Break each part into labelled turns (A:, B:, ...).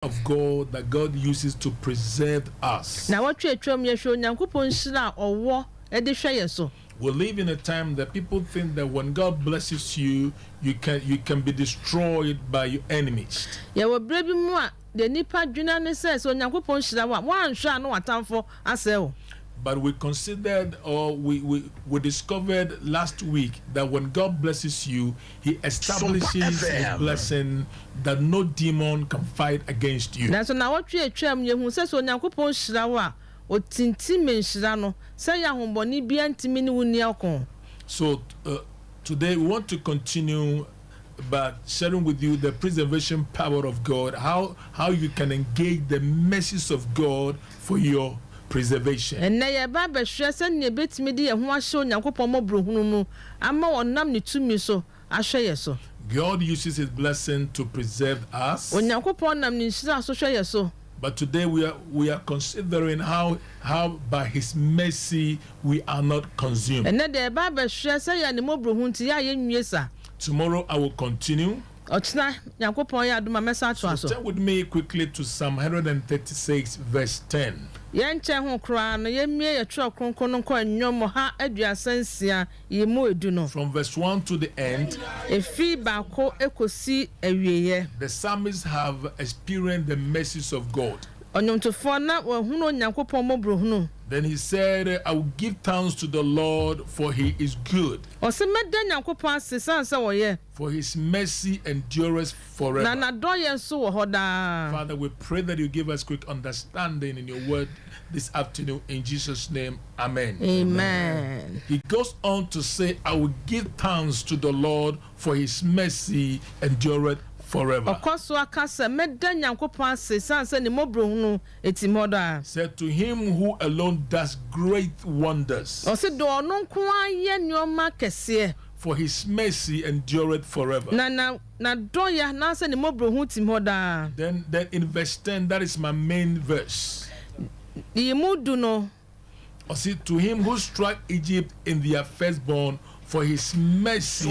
A: of God that God uses to preserve us.
B: Na watwe atwam yehwe Onyankopon hira owo e de hwe yeso.
A: We live in a time that people think that when God blesses you, you can be destroyed by your enemies.
B: Ya wo bre bi mu a de nipa dwuna ne se Onyankopon hira wa hwa no watamfo aseo.
A: But we considered, or we discovered last week that when God blesses you, He establishes His blessing that no demon can fight against you.
B: Na so na watwe atwam yehu se Onyankopon hira wa o tintime hira no se ya homboni bia ntimi ne wuni akon.
A: So today we want to continue by sharing with you the preservation power of God, how you can engage the mercies of God for your preservation.
B: And na ba be hwe se ne betimi de ho ahye Onyankopon mobrohunu mu ama wonam ne tumi so ahwe yeso.
A: God uses His blessing to preserve us.
B: Onyankopon nam ne hira so hwe yeso.
A: But today we are considering how by His mercy we are not consumed.
B: And na de ba be hwe se ya ne mobrohunu ti ya yenwie sa.
A: Tomorrow I will continue.
B: Otna Nyankopon ya aduma mesa to aso.
A: Turn with me quickly to Psalm 136 verse 10.
B: Yenche ho kra no yemie ye tro kronkron no kwa nnwom ha aduasansia yemu edu no.
A: From verse 1 to the end,
B: efi ba ko ekosi awieye.
A: the psalmists have experienced the mercies of God.
B: Onyomtofo na wahunu Onyankopon mobrohunu.
A: Then he said, I will give thanks to the Lord, for He is good.
B: Ose meda Nyankopon asesan se woye.
A: For His mercy endures forever.
B: Na na doye nso wo hoda.
A: Father, we pray that you give us quick understanding in your word this afternoon. In Jesus' name, amen.
B: Amen.
A: He goes on to say, I will give thanks to the Lord, for His mercy endureth forever.
B: Okoso akasa meda Nyankopon asesan se ne mobrohunu etimoda.
A: Said to Him who alone does great wonders.
B: Ose do ono nko aye nyoma kese.
A: For His mercy endureth forever.
B: Na doya na se ne mobrohunu timoda.
A: Then in verse 10, that is my main verse.
B: Yimudu no.
A: Or see, to Him who struck Egypt in their firstborn, for His mercy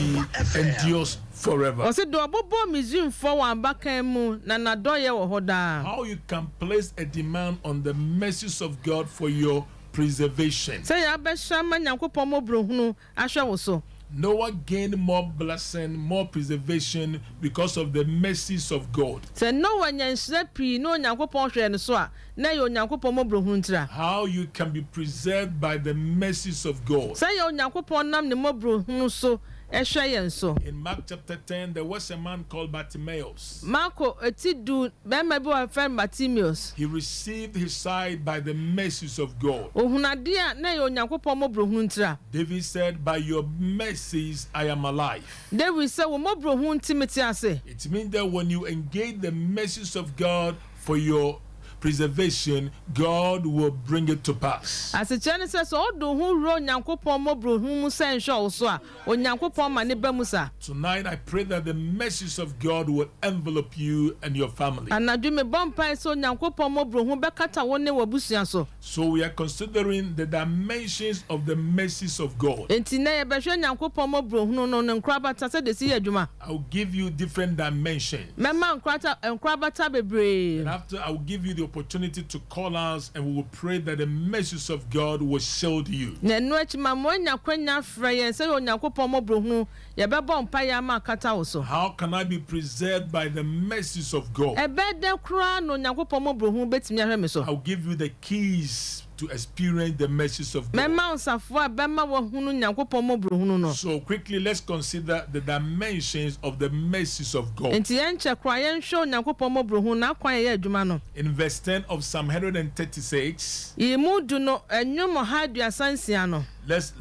A: endures forever.
B: Ose do abobo mizim fo wan bakan mu na doye wo hoda.
A: How you can place a demand on the mercies of God for your preservation.
B: Say ya be shama Nyankopon mobrohunu ahwe wo so.
A: Noah gained more blessing, more preservation because of the mercies of God.
B: Say Noah nyanhire pi no Nyankopon hwe ne so a na yo Nyankopon mobrohunu tira.
A: How you can be preserved by the mercies of God.
B: Say yo Nyankopon nam ne mobrohunu so ehwe yen so.
A: In Mark chapter 10, there was a man called Bartimaeus.
B: Marko etidu be ma bi wa friend Bartimaeus.
A: He received his sight by the mercies of God.
B: Ohunade a na yo Nyankopon mobrohunu tira.
A: David said, by your mercies I am alive.
B: David said wo mobrohunu timeti ase.
A: It means that when you engage the mercies of God for your preservation, God will bring it to pass.
B: As a Chinese says, all do who run Nyankopon mobrohunu sen show so a Onyankopon ma ne bamusa.
A: Tonight I pray that the mercies of God will envelop you and your family.
B: Anadu me bompa so Nyankopon mobrohunu bekata wo ne wabusua so.
A: So we are considering the dimensions of the mercies of God.
B: Enti na ye behwe Nyankopon mobrohunu no ne nkrabata se de si adwuma.
A: I will give you different dimensions.
B: Mema nkrabata bebre.
A: And after I will give you the opportunity to call us, and we will pray that the mercies of God will shield you.
B: Na no achima mo nya kwanya frɛ se Onyankopon mobrohunu ye be bompa ya ma kata wo so.
A: How can I be preserved by the mercies of God?
B: Ebe de kura no Nyankopon mobrohunu betimi ahwe me so.
A: I will give you the keys to experience the mercies of God.
B: Mema nsafo a bema wo hunu Nyankopon mobrohunu no.
A: So quickly, let's consider the dimensions of the mercies of God.
B: Enti yenche kwa yenhwe Nyankopon mobrohunu na kwan ye adwuma no.
A: In verse 10 of Psalm 136,
B: Yimudu no enwom ha aduasansia no.
A: let's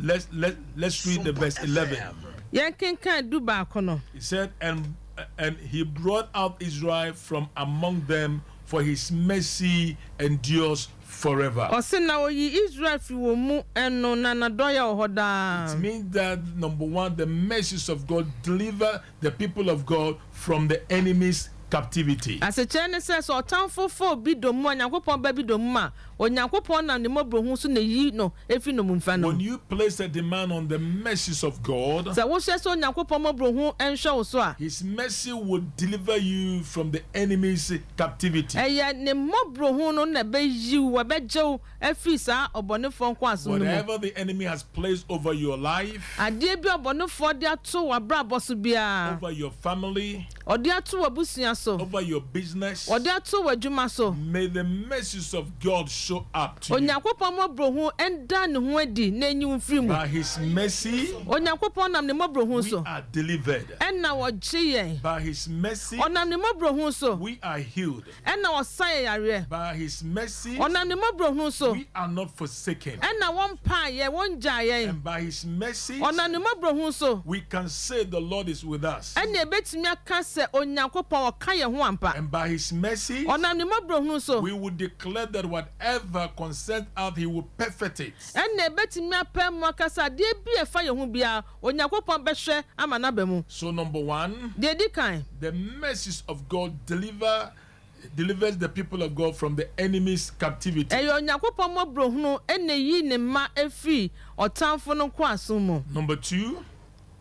A: read the verse 11.
B: Yen kenkan du ba ko no.
A: He said, and He brought out Israel from among them, for His mercy endures forever.
B: Ose na oyi Israel fi wo mu eno na doya ohoda.
A: It means that number one, the mercies of God deliver the people of God from the enemy's captivity.
B: As a Chinese says, or town for bidomu and Yakupon baby doma, or Yakupon and the Mobro so ne no, if you know Mumfano.
A: When you place a demand on the mercies of God,
B: So what says on Yakupon Mobro and show so.
A: His mercy will deliver you from the enemy's captivity.
B: And yet, ne Mobro no nebe you, a bed Joe, a fisa, or bonifon quas.
A: Whatever the enemy has placed over your life,
B: I dear be a bonifon, there too, a bra bossubia,
A: over your family,
B: or there too a busia so,
A: over your business,
B: or there too a jumaso.
A: may the mercies of God show up to you.
B: Onyankopon mobro hu enda ne ho adi na enyi free mu.
A: By His mercy,
B: Onyankopon nam ne mobro hu
A: we
B: so.
A: are delivered.
B: Enna wo gye yen.
A: By His mercy,
B: Onam ne mobro hu so.
A: we are healed.
B: Enna wo saye yare.
A: By His mercy,
B: Onam ne mobro hu so.
A: we are not forsaken.
B: Enna won pa ye won gya yen.
A: And by His mercy,
B: Onam ne mobro hu so.
A: we can say the Lord is with us.
B: Enna ebetimi aka se Onyankopon wo ka ye ho ampa.
A: And by His mercy,
B: Onam ne mobro hu so.
A: we will declare that whatever concerns us, He will perfect it.
B: Enna ebetimi apam mo aka sa de bi e fa ye ho bia Onyankopon be hwe ama na ba mu.
A: So number one,
B: De di kan.
A: the mercies of God delivers the people of God from the enemy's captivity.
B: Eyo Onyankopon mobro hu enna yi ne ma efiri otamfo no ko aso mu.
A: Number two,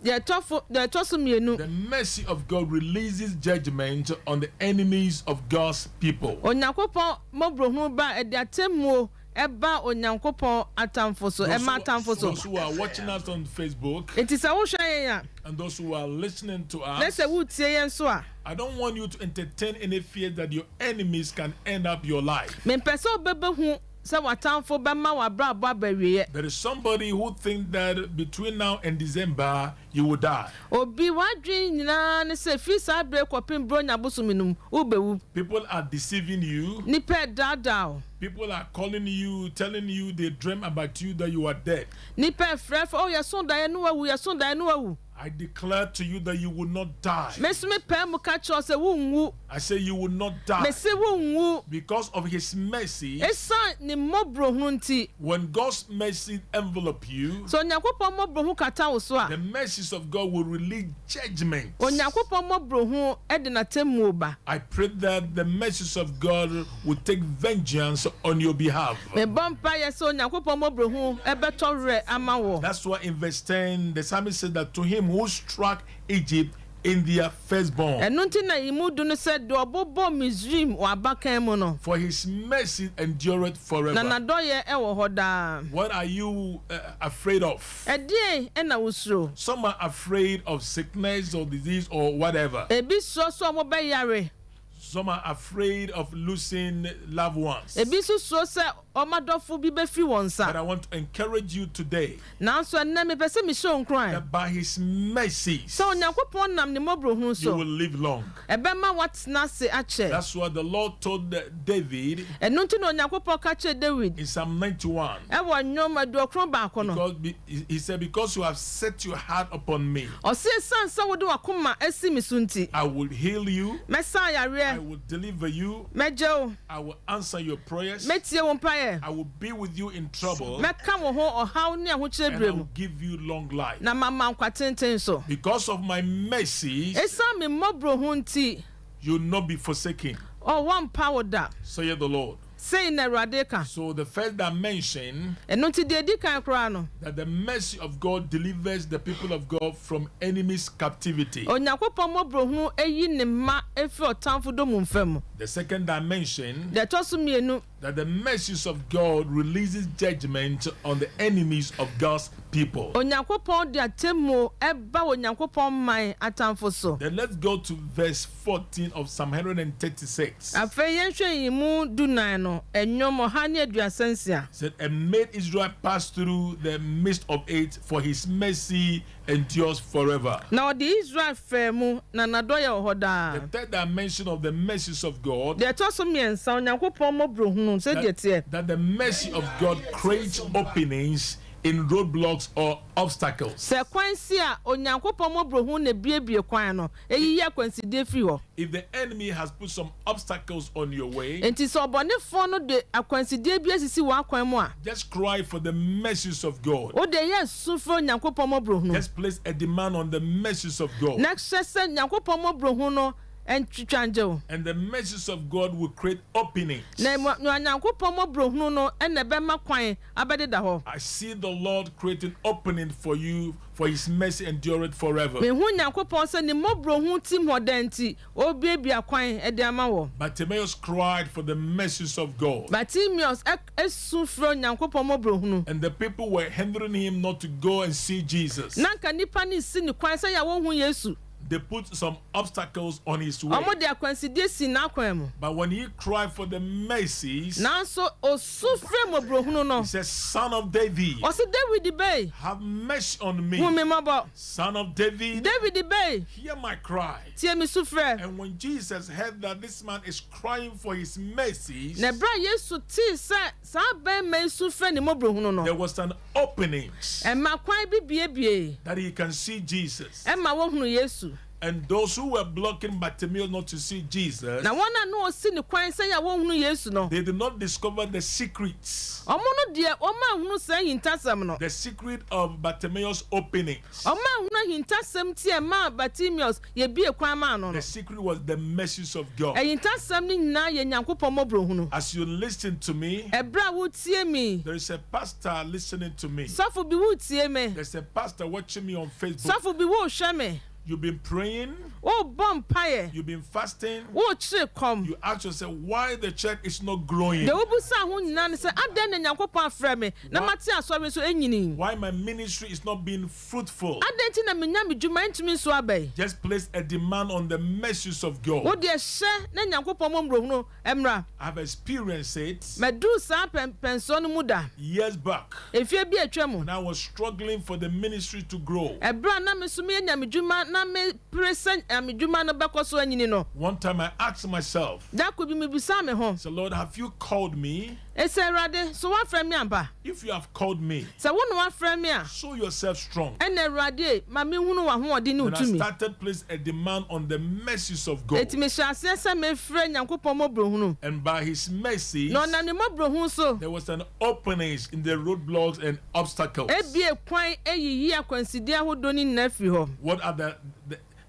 B: The tosu mienu.
A: the mercy of God releases judgment on the enemies of God's people.
B: Onyankopon mobro hu ba e de atemu eba Onyankopon atamfo so e ma atamfo so.
A: Those who are watching us on Facebook
B: It is a wo hwa yen ya.
A: and those who are listening to
B: Na
A: us,
B: se wo tie yen so a.
A: I don't want you to entertain any fear that your enemies can end up your life.
B: Me pese obebe hu se watamfo be ma wa bra bo abawiye.
A: There is somebody who thinks that between now and December you will die.
B: Obi wadwin nyina ne se fi sa bre kopim bro nya bosuminum ubewu.
A: People are deceiving you.
B: Ni pe dada.
A: People are calling you, telling you they dream about you that you are dead.
B: Ni pe fref oh ya son da enu awu ya son da enu awu.
A: I declare to you that you will not die.
B: Mesumi pe mu ka cho se wo nwu.
A: I say you will not die.
B: Mesi wo nwu.
A: Because of His mercy,
B: Esa ni mobro hu nti.
A: when God's mercy envelop you,
B: So Onyankopon mobro hu kata wo so a.
A: the mercies of God will release judgment.
B: Onyankopon mobro hu e de na temu ba.
A: I pray that the mercies of God will take vengeance on your behalf.
B: Me bompa ye so Onyankopon mobro hu e beto re ama wo.
A: That's why in verse 10, the psalmist said that to Him who struck Egypt in their firstborn.
B: Enu nti na imudu no se do obobo Misrim wa abakan mu no.
A: For His mercy endureth forever.
B: Na nadoye e wo hoda.
A: What are you afraid of?
B: E die e na wusro.
A: Some are afraid of sickness or disease or whatever.
B: Ebi so mo be yare.
A: Some are afraid of losing loved ones.
B: Ebi so se omadofo bi be fi won sa.
A: But I want to encourage you today
B: Nanso na me pese mi show nkran.
A: that by His mercies
B: So Onyankopon nam ne mobro hu
A: you
B: so.
A: will live long.
B: Ebe ma watna se ache.
A: That's what the Lord told David
B: Enu nti na Onyankopon ka che David.
A: in Psalm 91.
B: E wo nyom adokron ba ko no.
A: Because he said, because you have set your heart upon me,
B: O se san sa wo de wakoma asi mi sunti.
A: I will heal you.
B: Mesa
A: I
B: yare.
A: will deliver you.
B: Mejo.
A: I will answer your prayers.
B: Metie wo mpaye.
A: I will be with you in trouble.
B: Meka wo ho ohaw ne ahokyere
A: And I
B: brem.
A: will give you long life.
B: Na mama nkwatenten so.
A: Because of my mercy,
B: Esa me mobro hu nti.
A: you will not be forsaken,
B: O one power da.
A: saith the Lord.
B: Say na Awurade ka.
A: So the first dimension,
B: Enu nti de di kan kra no.
A: that the mercy of God delivers the people of God from enemy's captivity.
B: Onyankopon mobro hu eyi ne ma efi otamfo do mu mfam.
A: The second dimension,
B: De tosu mienu.
A: that the mercies of God releases judgment on the enemies of God's people.
B: Onyankopon de atemu eba Onyankopon man atamfo so.
A: Then let's go to verse 14 of Psalm 136.
B: Afei yenhwe yimu dunan no enyomo ha ne aduasansia.
A: It said, and made Israel pass through the midst of it, for His mercy endures forever.
B: Na odi Israel fe mu na nadoye wo
A: The
B: hoda.
A: third dimension of the mercies of God,
B: De tosu miensa Onyankopon mobro hu se de tie.
A: that the mercy of God creates openings in roadblocks or obstacles.
B: Se kwansi a Onyankopon mobro hu na biebie kwan no eyi ya kwansi de fi ho.
A: If the enemy has put some obstacles on your way,
B: Enti so obonefo no de akwansi de bi asisi wa kwan mu a.
A: just cry for the mercies of God.
B: O de yes sufro Onyankopon mobro hu.
A: Just place a demand on the mercies of God.
B: Na hwese Onyankopon mobro hu no entwitwanjo.
A: And the mercies of God will create openings.
B: Na Nyankopɔn mɔbrohunu no ɛna ɛbɛma kwan abɛdeda hɔ.
A: I see the Lord creating opening for you, for his mercy endureth forever.
B: Mehu Nyankopɔn sɛ ne mɔbrohunu tim hɔ dɛnti obiebia kwan ɛde ama wɔ.
A: Bartimaeus cried for the mercies of God.
B: Bartimaeus esu frɛ Nyankopɔn mɔbrohunu.
A: And the people were hindering him not to go and see Jesus.
B: Nanka nipa ne si ne kwan sɛ ya wɔhu Yesu.
A: They put some obstacles on his way.
B: Ɔmo de akwansidie si n'akwan mu.
A: But when he cried for the mercies,
B: Nanso osu frɛ mɔbrohunu no.
A: he said, Son of David,
B: Ɔsi David bɛyi.
A: have mercy on me.
B: Hu me mɔbɔ.
A: Son of David,
B: David bɛyi.
A: hear my cry.
B: Tie mi su frɛ.
A: And when Jesus heard that this man is crying for his mercies,
B: Na bra Yesu ti sɛ saa bɛrima yi su frɛ ne mɔbrohunu no.
A: there was an opening
B: Ɛma kwan bi biebie.
A: that he can see Jesus.
B: Ɛma wɔhunu Yesu.
A: And those who were blocking Bartimaeus not to see Jesus,
B: Na wɔn a no osi ne kwan sɛ ya wɔhunu Yesu no.
A: they did not discover the secrets,
B: Ɔmo no deɛ ɔmo ahunu sɛ hintasɛm no.
A: the secret of Bartimaeus' openings.
B: Ɔmo ahunu hintasɛm ti ɛma Bartimaeus yebie kwan ma no.
A: The secret was the mercies of God.
B: Hintasɛm ne nyinaa yɛ Nyankopɔn mɔbrohunu.
A: As you listen to me,
B: Ɛbra wotie mi.
A: there is a pastor listening to me.
B: Sɔfo bi wotie mi.
A: There's a pastor watching me on Facebook.
B: Sɔfo bi wohwɛ mi.
A: You've been praying,
B: Wobɔ mpaeɛ.
A: you've been fasting.
B: Wokyere kɔm.
A: You ask yourself why the church is not growing,
B: Deɛ wobusa ho nyinaa ne sɛ adɛn na Nyankopɔn afrɛ me na mate asɔre so enyini.
A: why my ministry is not being fruitful.
B: Adɛn nti na menya me dwuma ntumi so abɛn.
A: Just place a demand on the mercies of God.
B: Wo deɛ hyɛ na Nyankopɔn mɔbrohunu ɛmra.
A: I've experienced it
B: Mɛduru saa pɛnsɔn no mu da.
A: years back
B: Efie bi atwa mu.
A: when I was struggling for the ministry to grow.
B: Ɛbra na me so menya me dwuma na me pere sɛ me dwuma no bɛkɔ so anyini no.
A: One time I asked myself,
B: Da ko bi me bisa me ho.
A: so Lord, have you called me?
B: Ese Awurade so woafrɛ me amba.
A: If you have called me,
B: Sɛ wo na woafrɛ me a.
A: show yourself strong.
B: Ɛna Awurade ma me hunu w'ahoɔden ne wo
A: Then I
B: tumi.
A: started place a demand on the mercies of God.
B: Eti mehyɛ aseɛ sɛ mefrɛ Nyankopɔn mɔbrohunu.
A: And by his mercy,
B: Na ɔnam ne mɔbrohunu so.
A: there was an opening in the roadblocks and obstacles.
B: Ebie kwan eyiyi akwansidie ahodoɔ ne nyinaa firi hɔ.
A: What are the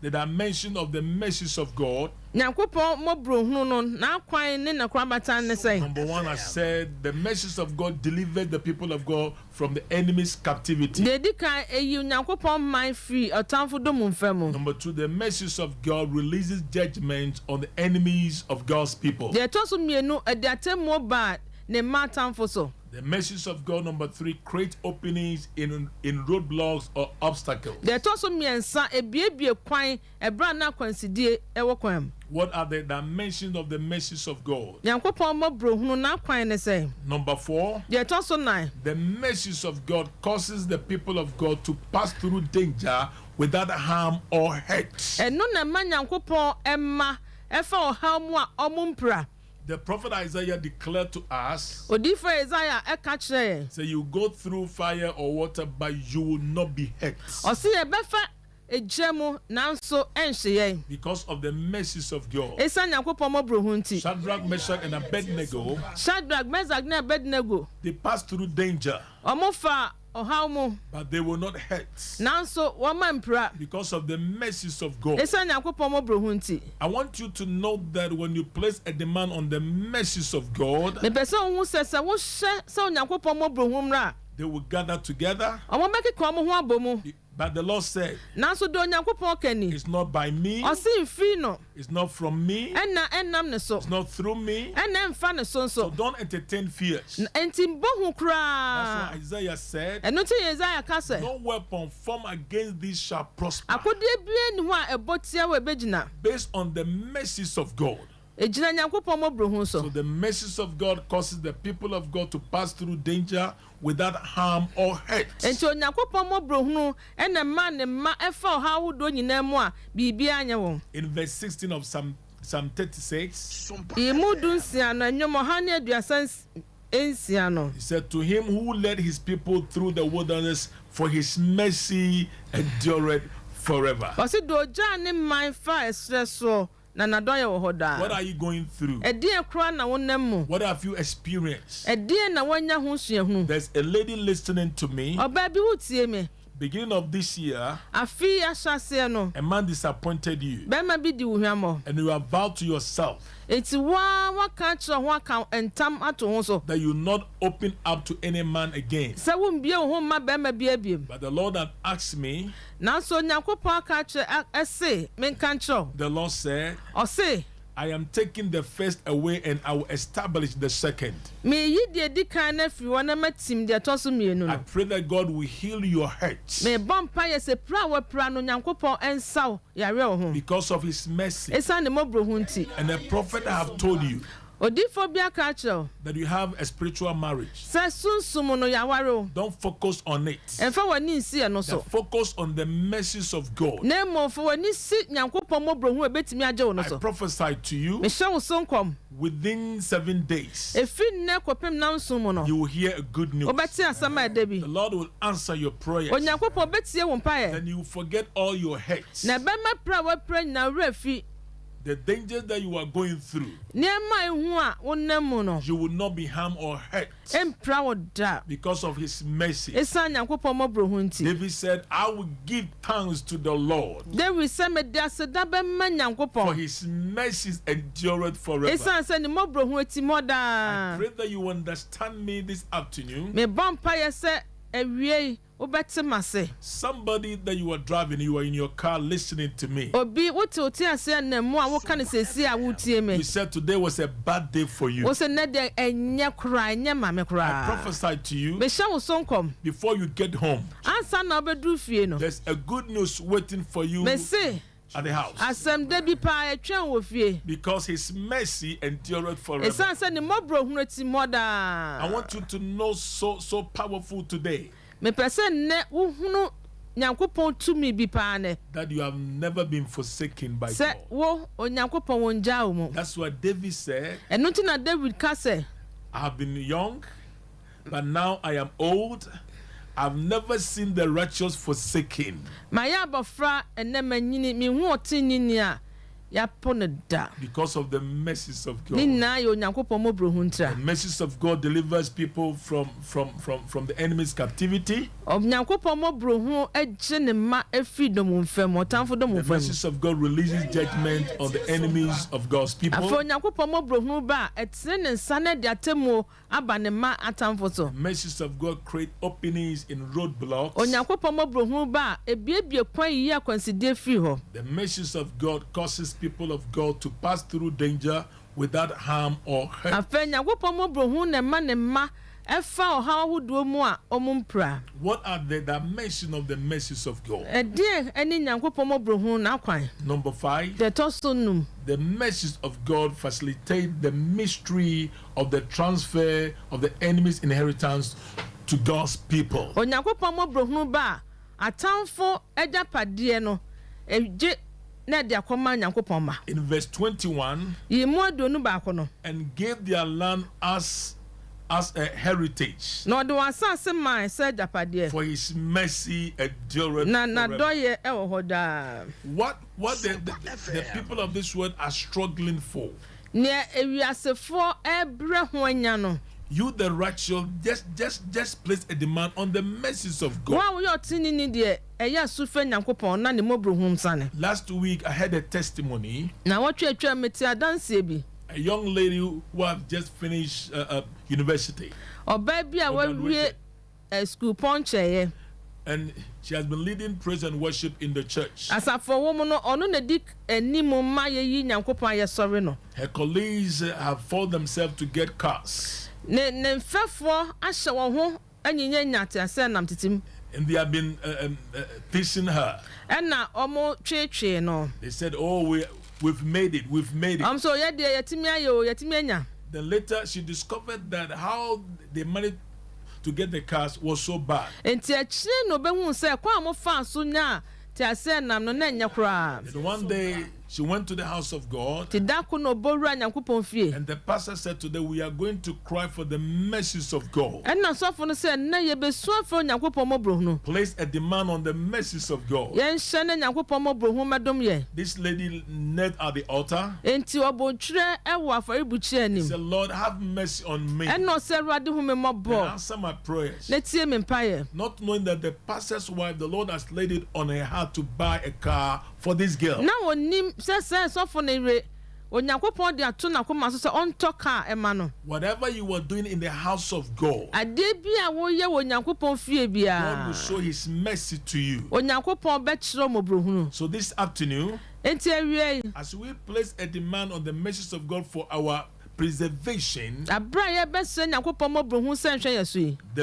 A: dimension of the mercies of God?
B: Nyankopɔn mɔbrohunu no n'akwan ne n'akorabata ne sɛn.
A: Number one, I said the mercies of God delivered the people of God from the enemy's captivity.
B: Deɛ edi kan eyi Nyankopɔn man firi ɔtamfo dom mfa mu.
A: Number two, the mercies of God releases judgment on the enemies of God's people.
B: Deɛ ɛtɔ so mmienu ɛde atemmuo baa ne mma atamfo so.
A: The mercies of God, number three, create openings in roadblocks or obstacles.
B: Deɛ ɛtɔ so mmiɛnsa ebiebie kwan ɛbra na akwansidie ɛwɔ kwan mu.
A: What are the dimensions of the mercies of God?
B: Nyankopɔn mɔbrohunu n'akwan ne sɛn.
A: Number four,
B: Deɛ ɛtɔ so nan.
A: the mercies of God causes the people of God to pass through danger without harm or hurt.
B: Ɛno na ɛma Nyankopɔn ɛma ɛfa ɔhaw mu a ɔmo mpira.
A: The prophet Isaiah declared to us,
B: Odifo Isaiah ɛka kyerɛ yɛn.
A: say you go through fire or water, but you will not be hurt.
B: Ɔsi yɛbɛfa egya mu nanso ɛnhye yɛn.
A: Because of the mercies of God.
B: Esan Nyankopɔn mɔbrohunu nti.
A: Shadrach, Meshach, and Abednego,
B: Shadrach, Meshach ne Abednego.
A: they passed through danger,
B: Ɔmo fa ɔhaw mu
A: but they were not hurt.
B: nanso wɔma mpira.
A: Because of the mercies of God.
B: Esan Nyankopɔn mɔbrohunu nti.
A: I want you to know that when you place a demand on the mercies of God,
B: Mepɛ sɛ ohun sɛ wohyɛ sɛ Nyankopɔn mɔbrohunu mra.
A: they will gather together.
B: Ɔmo bɛkeka ɔmo ho abɔ mu.
A: But the Lord said,
B: Nanso deɛ Onyankopɔn ka ni.
A: it's not by me,
B: Ɔsi mfiri no.
A: it's not from me,
B: Ɛna ɛnam ne so.
A: it's not through me.
B: Ɛna ɛmfa ne so
A: So
B: nso.
A: don't entertain fears.
B: Nti mbɔ hu
A: That's
B: koraa.
A: what Isaiah said.
B: Ɛno nti Yesaia ka sɛ.
A: No weapon formed against thee shall prosper.
B: Akodeɛ bie ni hɔ a ɛbɔ tia wɔ ebegyina.
A: Based on the mercies of God.
B: Egyina Nyankopɔn mɔbrohunu
A: So
B: so.
A: the mercies of God causes the people of God to pass through danger without harm or hurt.
B: Nti Onyankopɔn mɔbrohunu ɛna mma ne mma ɛfa ɔhaw ahodoɔ nyinaa mu a biribiara nyɛ wɔn.
A: In verse 16 of Psalm 36,
B: Imu dunsia no nnwom ɔha ne aduasa nsia no.
A: he said, to him who led his people through the wilderness, for his mercy endureth forever.
B: Ɔsi do ogya ne man fa ɛsrɛ soɔ na n'adɔyɛ wɔ hɔ
A: What
B: daa.
A: are you going through?
B: Ɛdeɛ koraa na wonam mu.
A: What have you experienced?
B: Ɛdeɛ na wanya ho suahunu.
A: There's a lady listening to me.
B: Ɔbaa bi wotie me.
A: beginning of this year,
B: afi ahyase no
A: a man disappointed you,
B: bema bi di uhwamo
A: and you have vowed to yourself
B: enti wa ka kire ho aka entam ato ho so
A: that you will not open up to any man again.
B: se wo mbie ho ma bema bi abiem
A: But the Lord had asked me,
B: na so Nyankopon aka kire ese menka kire
A: the Lord said,
B: o se
A: I am taking the first away and I will establish the second.
B: me yi de di kan na fi wona matim de to so mienu
A: I
B: no
A: pray that God will heal your hurts
B: me bompa ye se pra wa pra no Nyankopon ensaw yare wo ho
A: because of his mercy.
B: esa ne mobro hu nti
A: And the prophet have told you
B: odifo bi aka kire
A: that you have a spiritual marriage.
B: se sunsum no yaware o
A: Don't focus on it.
B: emfa wani nsi no so
A: Focus on the mercies of God.
B: na mo fo wani si Nyankopon mobro hu ebetimi age wo no
A: I
B: so
A: prophesy to you
B: me hye wo so nkom
A: within 7 days,
B: efi ne kopem na nsum no
A: you will hear a good news.
B: obeti asama edebi
A: The Lord will answer your prayers.
B: Onyankopon betie wo mpae
A: Then you will forget all your hurts,
B: na bema pra wa pra na rafi
A: the dangers that you are going through.
B: nema ehu a wonam mu no
A: You will not be harmed or hurt
B: empra wo da
A: because of his mercy.
B: esa Nyankopon mobro hu nti
A: David said, I will give thanks to the Lord,
B: David se me da se da bema
A: for
B: Nyankopon
A: his mercies endureth forever.
B: esa se ne mobro hu eti
A: I
B: moda
A: pray that you understand me this afternoon.
B: me bompa ye se ewie obeti mase
A: Somebody that you are driving, you are in your car listening to me.
B: obi wote ase na mu a wo kan sesi a wotie me
A: You said today was a bad day for you.
B: wo se ne de enye kra enye mame
A: I
B: kra
A: prophesied to you
B: me hye wo so nkom
A: before you get home.
B: ansa na obedu fie no
A: There's a good news waiting for you
B: me se
A: at the house.
B: asem da bi pa etwen wo fie
A: Because his mercy endureth forever.
B: esan se ne mobro hu eti moda
A: I want you to know so powerful today
B: me pese ne wo hunu Nyankopon tumi bi pa ne
A: that you have never been forsaken by
B: se
A: God.
B: wo Onyankopon won ja wo mu
A: That's what David said.
B: eno ti na David ka se
A: I have been young, but now I am old. I've never seen the righteous forsaken
B: ma ya abofra ene manyini mi hu otini ni a ya po ne da
A: because of the mercies of
B: ni
A: God.
B: na yo Nyankopon mobro hu ntra
A: The mercies of God delivers people from the enemy's captivity.
B: Nyankopon mobro hu eje ne ma efi dom mfem otamfo dom
A: The
B: mfem
A: mercies of God releases judgment on the enemies of God's people.
B: afo Nyankopon mobro hu ba etene ne nsa ne de atemu aba ne ma atamfo so
A: Mercies of God create openings in roadblocks.
B: Onyankopon mobro hu ba ebiebie kwan yi akwansidie fi ho
A: The mercies of God causes people of God to pass through danger without harm or hurt.
B: afo Nyankopon mobro hu ne ma efa oha ahodo mu a omumpra
A: What are the dimensions of the mercies of God?
B: edie eni Nyankopon mobro hu na kwan
A: Number 5,
B: de to so num
A: the mercies of God facilitate the mystery of the transfer of the enemy's inheritance to God's people.
B: Onyankopon mobro hu ba atamfo ejapade no eje na de akoma Nyankopon ma
A: In verse 21,
B: yi mu adonu ba ko no
A: and gave their land as a heritage,
B: na ɔde wɔn asase maa sɛ japade
A: for his mercy endureth
B: na
A: forever.
B: dɔyɛ ɛwɔ hɔ daa
A: What the people of this world are struggling for?
B: nea ewiasefoɔ ɛbrɛ ho anya no
A: You, the righteous, just place a demand on the mercies of
B: wɔn
A: God.
B: a wɔyɛ ɔtini ni deɛ ɛyɛ asufɛ Nyankopɔn na ne mɔbro ho nsane
A: Last week, I had a testimony.
B: na wɔtwɛtwɛ meti adanseɛ bi
A: A young lady who have just finished university,
B: ɔbaa bi a wawie school pɔnkyɛeɛ
A: and she has been leading praise and worship in the church.
B: asafo wɔ mu no ɔno na di anim ma yɛyi Nyankopɔn ayɛsɔre no
A: Her colleagues have fought themselves to get cars,
B: ne mfɛfoɔ ahyɛ wɔn ho anyinya nyate asɛ nam tetem
A: and they have been teasing her.
B: ɛna ɔmo twetwe no
A: They said, "Oh, we've made it, we've made it."
B: so yɛ deɛ yɛtumi ayɛ o yɛtumi anya
A: Then later, she discovered that how they managed to get the cars was so bad.
B: nti akyire na obehu sɛ kwa mo fa so nya te asɛ nam no na nya koraa
A: And one day, She went to the house of God.
B: And
A: the pastor said today we are going to cry for the mercies of God. Place a demand on the mercies of God. This lady knelt at the altar. He said, Lord, have mercy on me. And answer my prayers. Not knowing that the pastor's wife, the Lord has laid it on her heart to buy a car for this girl. Whatever you were doing in the house of God, God will show his mercy to you. So this afternoon, as we place a demand on the mercies of God for our preservation, the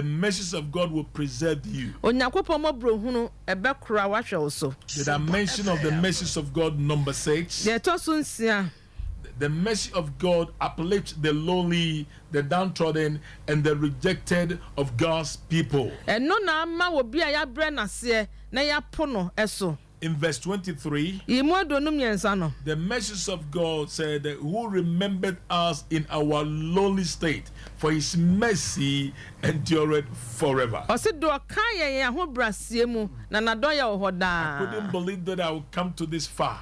A: mercies of God will preserve you. The dimension of the mercies of God, number 6. The mercy of God uplifts the lowly, the downtrodden, and the rejected of God's people. In verse 23, the message of God said, who remembered us in our lowly state, for his mercy endured forever. I couldn't believe that I would come to this far.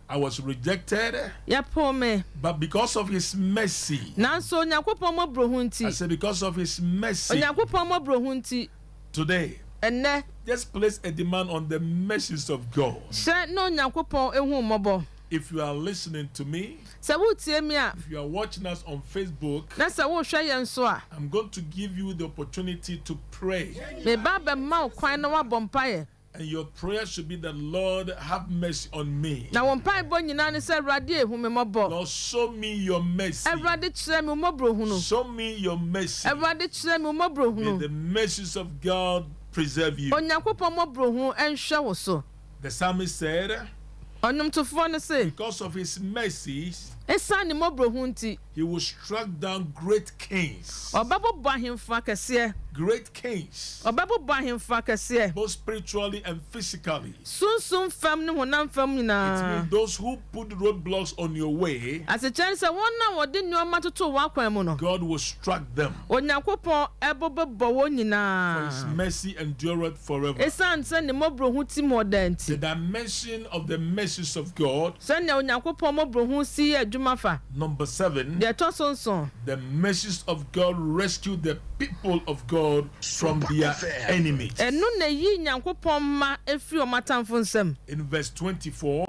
A: I was rejected, but because of his mercy, I said because of his mercy, today, just place a demand on the mercies of God. If you are listening to me, if you are watching us on Facebook, I'm going to give you the opportunity to pray. And your prayer should be that, Lord, have mercy on me. Lord, show me your mercy. Show me your mercy. May the mercies of God preserve you. The psalmist said, because of his mercies, he will strike down great kings. Great kings, both spiritually and physically. It means those who put roadblocks on your way, God will strike them. For his mercy endureth forever. The dimension of the mercies of God. Number 7, the mercies of God rescue the people of God from their enemies. In verse 24,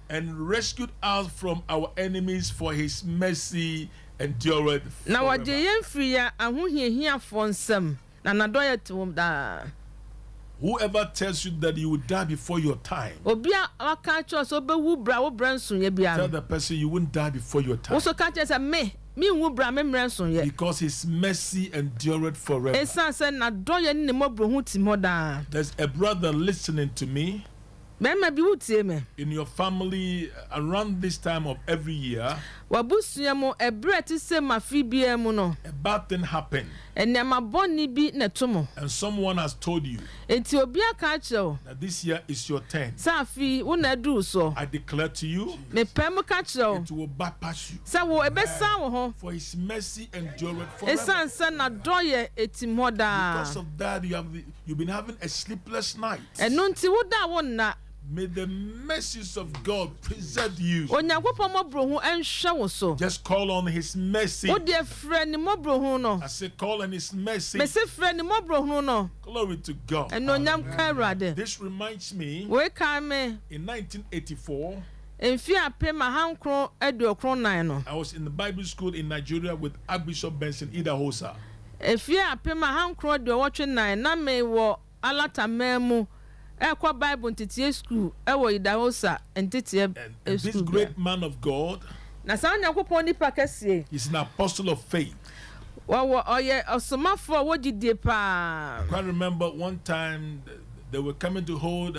A: and rescued us from our enemies, for his mercy endureth forever. Whoever tells you that you will die before your time, tell the person you won't die before your time. Because his mercy endureth forever. There's a brother listening to me. In your family, around this time of every year, a bad thing happened. And someone has told you that this year is your turn. I declare to you, it will bypass you. For his mercy endureth forever. Because of that, you've been having a sleepless night. May the mercies of God preserve you. Just call on his mercy. I say call on his mercy. Glory to God. This reminds me, in 1984, I was in the Bible school in Nigeria with Archbishop Benson Idahosa. And this great man of God, he's an apostle of faith. I can remember one time they were coming to hold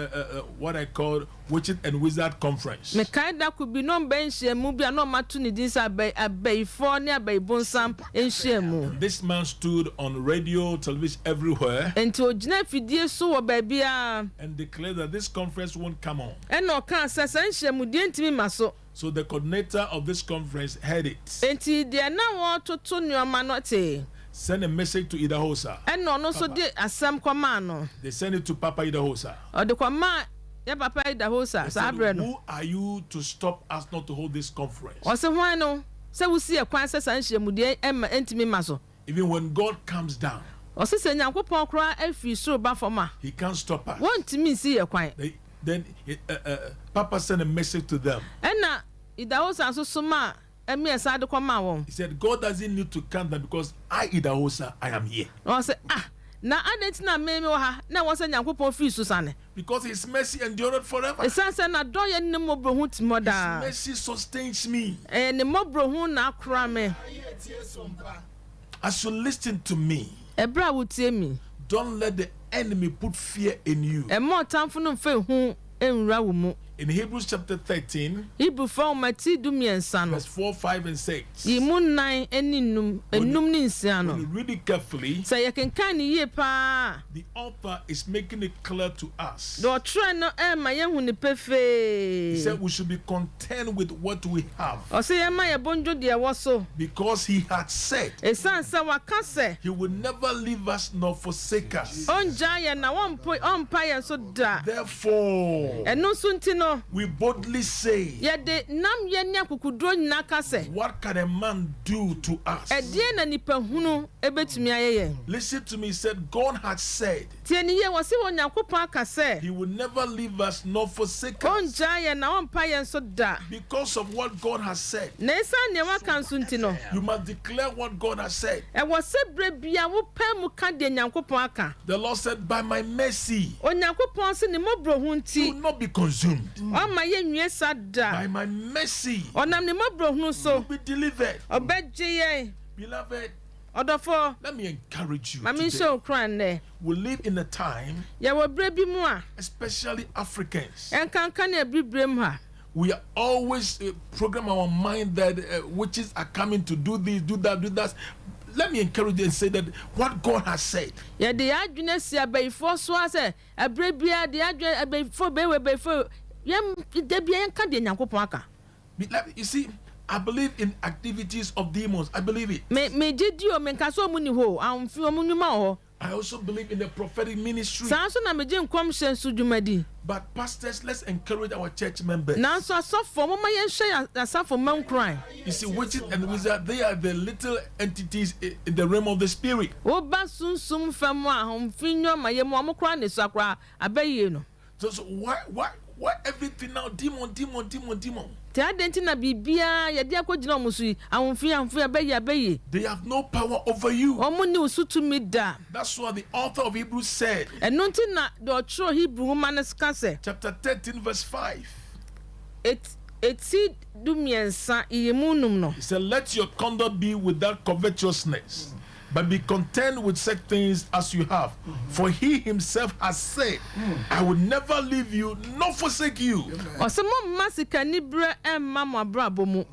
A: what I call Witches and Wizard Conference.
B: Me kaida could be no bench mu bia no matu ni dis abay for ne abay bonsam enhyiamu.
A: This man stood on radio, television, everywhere.
B: Enti ogina fidie so wo ba bia
A: And declared that this conference won't come on.
B: E no kan sasa enhyiamu die ntimi maso.
A: So the coordinator of this conference heard it.
B: Enti de na wo toto nyoma no te.
A: Send a message to Idahosa.
B: And no so de asam kwama no.
A: They send it to Papa Idahosa.
B: O de kwama ya Papa Idahosa sa abre no.
A: Who are you to stop us not to hold this conference?
B: O se hwan no se wusi e kwan sasa enhyiamu de ntimi maso.
A: Even when God comes down,
B: O se se Nyankopon kra afi so ba foma.
A: He can't stop us.
B: Won timi si e kwan.
A: Then Papa sent a message to them.
B: And na Idahosa so soma emi esade kwama won.
A: He said, God doesn't need to come down because I, Idahosa, I am here.
B: O say na adeti na me wo ha na wo say Nyankopon fi su sane.
A: Because His mercy endured forever.
B: Esanse na do ye ne mobrohu timoda.
A: His mercy sustains me.
B: Ne mobrohu na akra me.
A: As you listen to me,
B: Ebra wutie mi.
A: don't let the enemy put fear in you.
B: E mo tamfo no mfe hu enwura wo mu.
A: In Hebrews chapter 13,
B: Hebrew for mati du miensa no.
A: verse 4, 5, and 6.
B: Yimu nan enum ni nsia no.
A: When you read it carefully,
B: Say ye kenkan ni ye pa.
A: the author is making it clear to us.
B: Do try no ma ye hu ni
A: He
B: pefe.
A: said we should be content with what we have.
B: O say ye ma ye bonjo de wo so.
A: Because He had said
B: Esanse waka se.
A: He will never leave us nor forsake us.
B: Onja ye na wonpa ye so da.
A: Therefore,
B: Eno so ntino
A: we boldly say,
B: ye de nam ye nya kukudro nyina ka se.
A: what can a man do to us?
B: Edie na nipa hunu ebetumi ayeye.
A: Listen to me, he said, God had said
B: Tie ni ye wo se wo Nyankopon aka se.
A: He will never leave us nor forsake us.
B: Onja ye na wonpa ye so da.
A: Because of what God has said,
B: Na esa ne waka nso ntino.
A: you must declare what God has said.
B: E wo se bre bia wo pa mu ka de Nyankopon aka.
A: The Lord said, by my mercy,
B: Onyankopon se ne mobro hu
A: you
B: nti.
A: will not be consumed.
B: O ma ye nwie sa da.
A: By my mercy,
B: Onam ne mobro hu
A: you
B: so.
A: will be delivered.
B: Obegye ye.
A: Beloved,
B: Odofo.
A: let me encourage you
B: Mami
A: today.
B: show kran ne.
A: We live in a time,
B: Ye wo bre bi mu a.
A: especially Africans,
B: Enkanka na ebribrem ha.
A: we are always program our mind that witches are coming to do this, do that, do that. Let me encourage you and say that what God has said.
B: Ye de adwene si abayfo so ase ebre bia de adwene abayfo be we bayfo yem de bia enka de Nyankopon aka.
A: You see, I believe in activities of demons. I believe it.
B: Me jedi o me nka so mu ni ho amfi o mu nyuma ho.
A: I also believe in the prophetic ministry.
B: Sa so na me je nkom hye so dwumadi.
A: But pastors, let's encourage our church members.
B: Na so asofo mo ma ye hye asafo man kran.
A: You see, witches and wizards, they are the little entities in the realm of the spirit.
B: Wo ba sunsum fam a homfi nyo ma ye mo kran ne so akra abaye no.
A: So why everything now demon?
B: Te adenti na bibia ye de akogina omusu ahomfi abaye.
A: They have no power over you.
B: Omo ni usutu mi da.
A: That's what the author of Hebrews said.
B: Eno nti na de otro Hebrew woman ska se.
A: Chapter 13 verse 5.
B: Eti du miensa iyemunum no.
A: He said, let your conduct be without covetousness, but be content with such things as you have. For He Himself has said, I will never leave you nor forsake you.
B: Ose mo masika ni bre emma mo abrabo mu.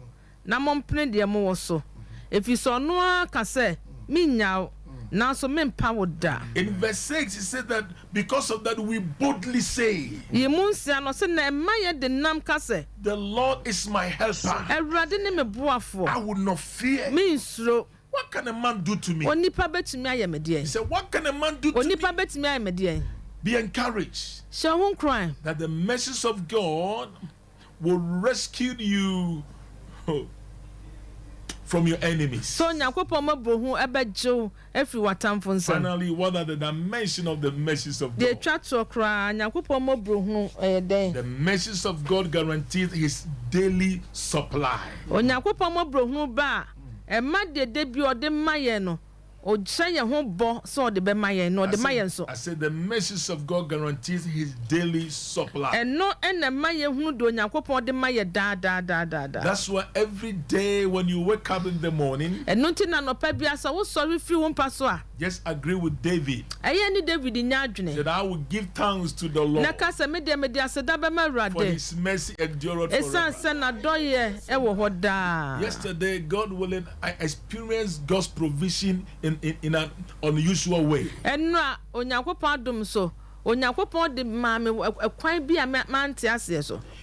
B: Na mo mpene de mo wo so. Efi so no aka se minyaw na so mempa wo da.
A: In verse 6, he said that because of that we boldly say,
B: Yemunsia no se na emma ye de nam ka se.
A: the Lord is my helper.
B: Ewrade ne me boafo.
A: I will not fear.
B: Me nsuro.
A: What can a man do to me?
B: Onipa betumi ayeme de.
A: He said, what can a man do to me?
B: Onipa betumi ayeme de.
A: Be encouraged
B: Shahun crime.
A: that the mercies of God will rescue you from your enemies.
B: So Nyankopon mabrohu ebejew efi watamfo nsam.
A: Finally, what are the dimensions of the mercies of
B: De
A: God?
B: twa to kra Nyankopon mabrohu den.
A: The mercies of God guarantees His daily supply.
B: Onyankopon mabrohu ba emma de bi ode maye no o ye ho bo so ode be maye no ode maye so.
A: I said the mercies of God guarantees His daily supply.
B: Eno ene maye hunu do Onyankopon ode maye da.
A: That's why every day when you wake up in the morning,
B: Eno nti na no pa bia so wo sorry free wo mpa so a
A: just agree with David that I will give thanks to the Lord for his mercy endureth forever. Yesterday, God willing, I experienced God's provision in an unusual way.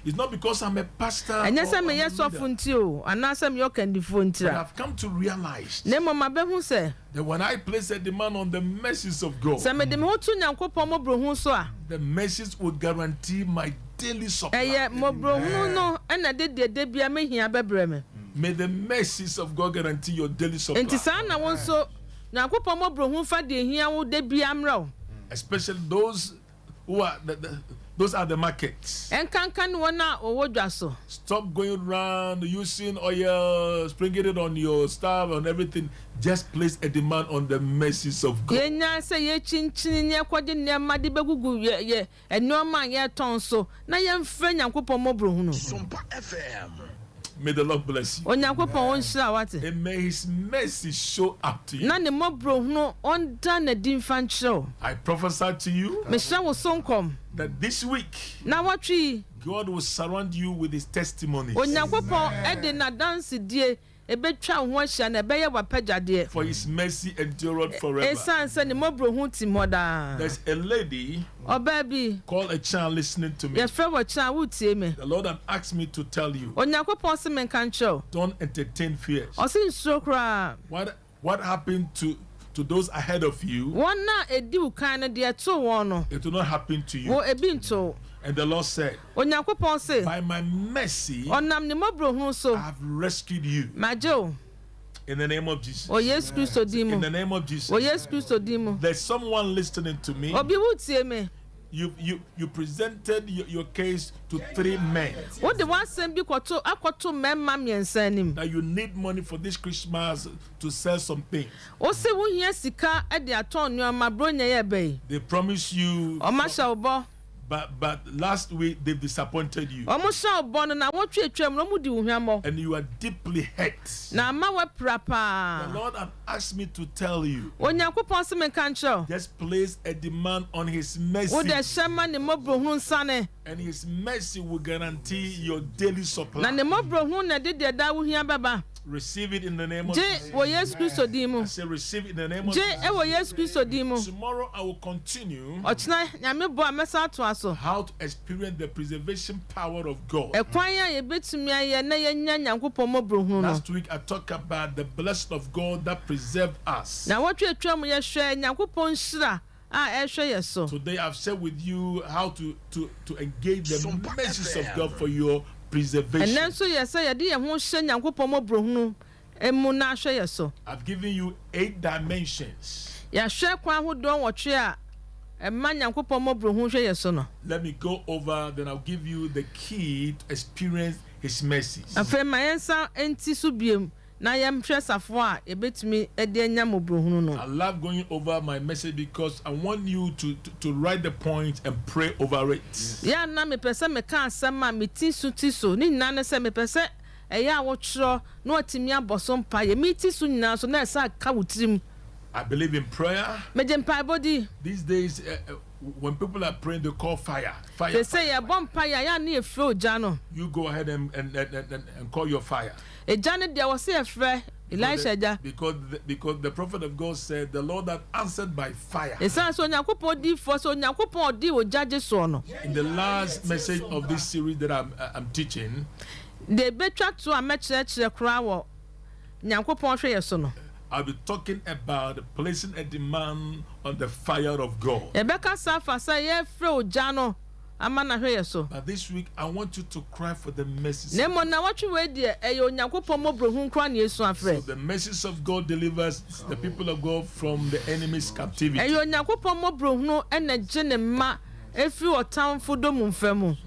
A: It's not because I'm a pastor or but I've come to realize that when I place a demand on the mercies of God, the mercies will guarantee my daily supply. May the mercies of God guarantee your daily supply. Especially those who are those are the markets. Stop going around using oil, sprinkling it on your stuff and everything. Just place a demand on the mercies of God. SOMPA FM. May the Lord bless you. And may his mercy show up to you. I prophesy to you that this week God will surround you with his testimonies. For his mercy endureth forever. There's a lady called a child listening to me. The Lord had asked me to tell you, don't entertain fears. What happened to those ahead of you, it will not happen to you. And the Lord said, by my mercy, I have rescued you. In the name of Jesus. In the name of Jesus. There's someone listening to me. You presented your case to 3 men. That you need money for this Christmas to sell some things. They promised you. But last week they disappointed you. And you are deeply hurt. The Lord had asked me to tell you, just place a demand on his mercy. And his mercy will guarantee your daily supply. Receive it in the name of Jesus. I say receive it in the name of Jesus. Tomorrow I will continue how to experience the preservation power of God. Last week I talked about the blessing of God that preserved us. Today I've shared with you how to engage the mercies of God for your preservation. I've given you 8 dimensions. Let me go over, then I'll give you the key to experience his mercies. I love going over my message because I want you to write the points and pray over it. I believe in prayer. These days, when people are praying, they call fire. They say, "You go ahead and call your fire." Because the prophet of God said, "The Lord that answered by fire." In the last message of this series that I'm teaching, I'll be talking about placing a demand on the fire of God. But this week, I want you to cry for the mercies. So the mercies of God delivers the people of God from the enemy's captivity.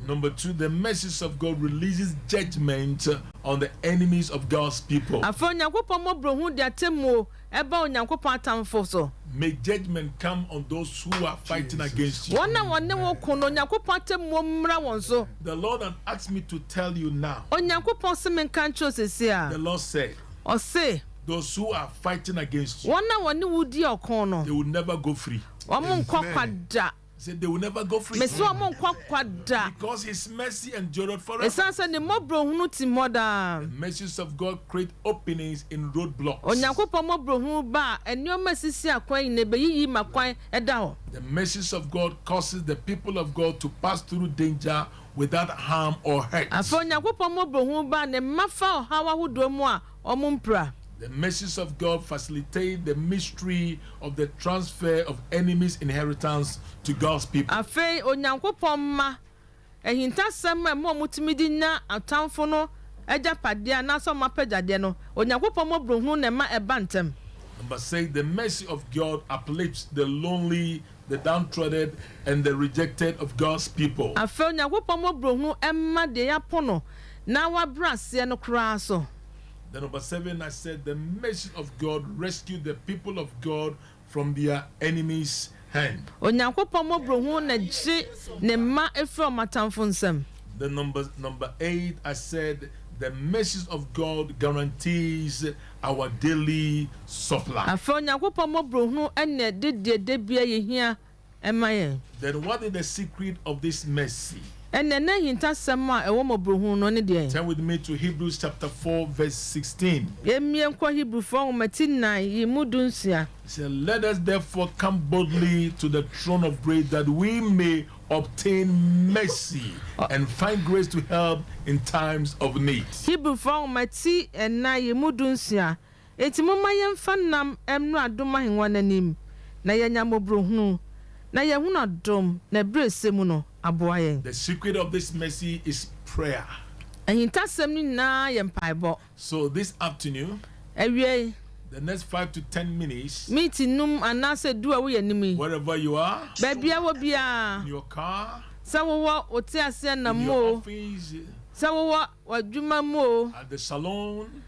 A: Number 2, the mercies of God releases judgment on the enemies of God's people. May judgment come on those who are fighting against you. The Lord had asked me to tell you now. The Lord said, Those who are fighting against you,
B: they
A: will never go free. Said they will never go free. Because his mercy endureth forever. The mercies of God create openings in roadblocks. The mercies of God causes the people of God to pass through danger without harm or hurt. The mercies of God facilitate the mystery of the transfer of enemies' inheritance to God's people. Number 6, the mercy of God uplifts the lonely, the downtrodden, and the rejected of God's people. Then number 7, I said the mercy of God rescued the people of God from their enemies' hand. Then number 8, I said the mercies of God guarantees our daily supply. Then what is the secret of this mercy? Turn with me to Hebrews chapter 4 verse 16. It says, let us therefore come boldly to the throne of grace that we may obtain mercy and find grace to help in times of need. The secret of this mercy is prayer. So this afternoon, the next 5 to 10 minutes, wherever you are, in your car, in your office, at the salon,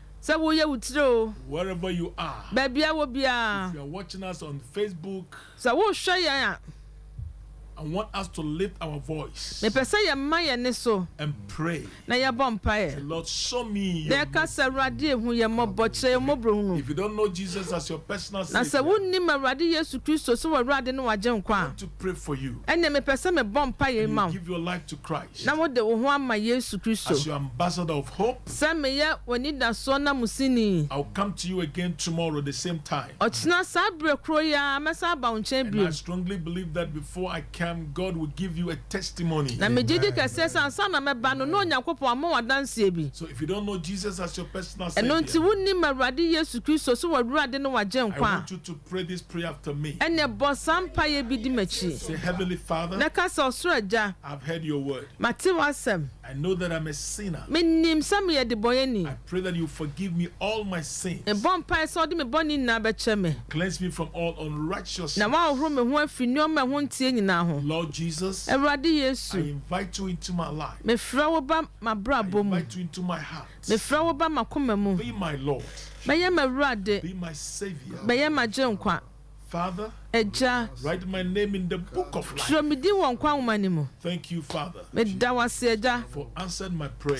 A: wherever you are, if you are watching us on Facebook, I want us to lift our voice and pray. Say, Lord, show me your mercy. If you don't know Jesus as your personal Savior, I want to pray for you. And you give your life to Christ as your ambassador of hope. I'll come to you again tomorrow at the same time. And I strongly believe that before I come, God will give you a testimony. So if you don't know Jesus as your personal Savior, I want you to pray this prayer after me. Say, Heavenly Father, I've heard your word. I know that I'm a sinner. I pray that you forgive me all my sins. Cleanse me from all unrighteousness. Lord Jesus, I invite you into my life. I invite you into my heart. Be my Lord. Be my Savior. Father, write my name in the book of life. Thank you, Father, for answering my prayer.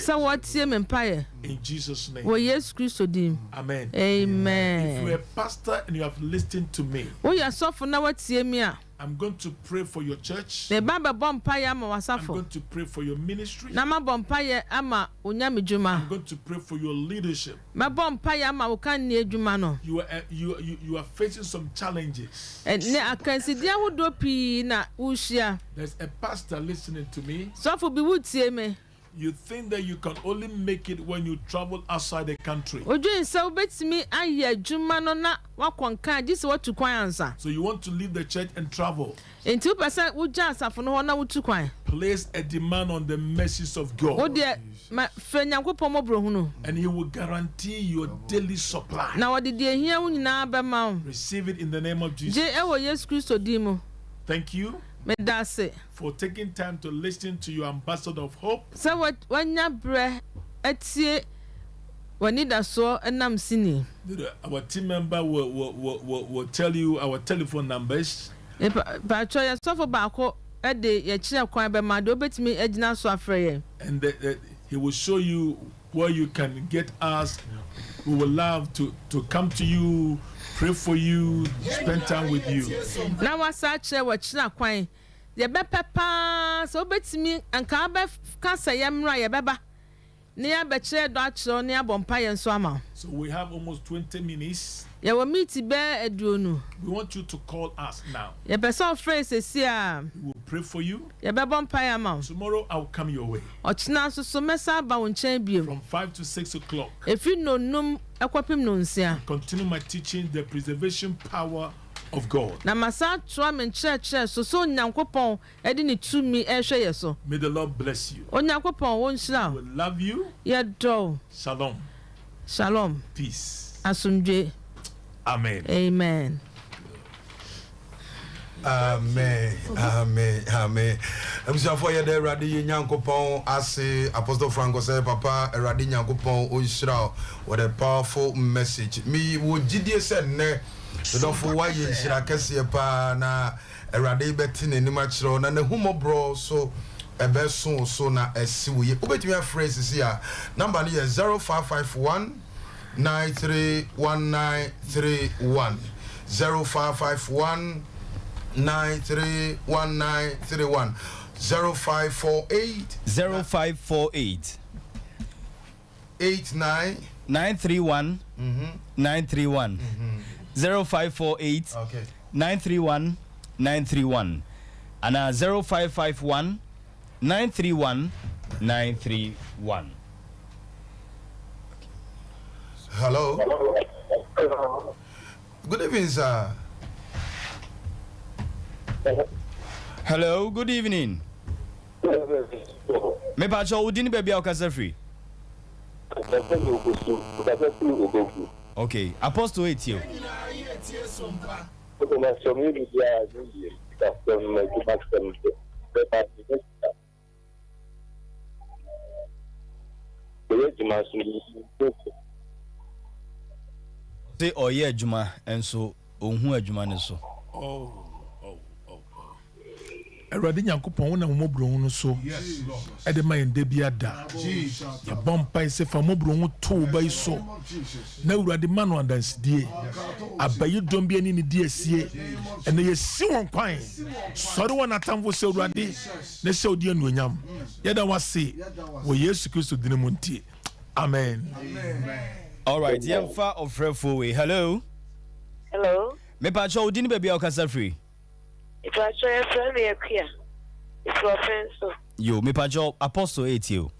A: In Jesus' name. Amen.
B: Amen.
A: If you're a pastor and you have listened to me, I'm going to pray for your church. I'm going to pray for your ministry. I'm going to pray for your leadership. You are facing some challenges. There's a pastor listening to me. You think that you can only make it when you travel outside the country. So you want to leave the church and travel. Place a demand on the mercies of God. And he will guarantee your daily supply. Receive it in the name of Jesus. Thank you for taking time to listen to your ambassador of hope. Our team member will tell you our telephone numbers. And he will show you where you can get us. We would love to come to you, pray for you, spend time with you.
B: Now what's actually what China Quine? The Beppa, so bet me and Carbe Casa Yamra, Yababa. Near Betcher Dutch or near Bompire and Swama.
A: So we have almost 20 minutes.
B: You will meet bear a duno.
A: We want you to call us now.
B: Your best phrase is here.
A: We will pray for you.
B: Your Bompire amount.
A: Tomorrow I'll come your way.
B: Or Chinaso so messa bound champion.
A: From 5 to 6 o'clock.
B: If you know num aquapim nuncia.
A: Continue my teaching, the preservation power of God.
B: Na masa twa men church so nyankopon e de ne tumi e hwe yeso.
A: May the Lord bless you.
B: Onyankopon won shira.
A: We love you.
B: Ye do.
A: Shalom.
B: Shalom.
A: Peace.
B: Asumdwe.
A: Amen.
B: Amen.
C: Amen. Amen. Amen. For you there, Radi Nyankopon, ase Apostle Franco say, Papa, Radi Nyankopon, Oishra, what a powerful message. Me would GD said, ne, don't for why you should I can see a pa na Radi betting in the match and the humo bro, so a best so na a see we. Obey me a phrase here. Number here 0551 931931 0551 931931 0548
D: 0548
C: 89
D: 931 931 0548
C: okay
D: 931 931 and 0551 931 931.
C: Hello. Good evening, sir.
D: Hello, good evening. Me pacho udini baby okasa free. Okay, Apostle Etio. Say oye adwuma enso ohun adwuma ne so.
A: Eradi Nyankopon na momobro no so. E de man de bia da. Ya bompa ise fa momobro ho to ba iso. Na urade manu andansdie. Abayi dombi ani ni die sie. Ene ye si won kwan. Sori won atamfo se urade ne se odi anuonyam. Ye da wase wo Yesu Kristo dine montie. Amen.
D: All right, Yemfa of Refowe. Hello.
E: Hello.
D: Me pacho udini baby okasa free.
E: If I try a friend, they are clear. If you're friends, so.
D: Yo, me pacho Apostle Etio.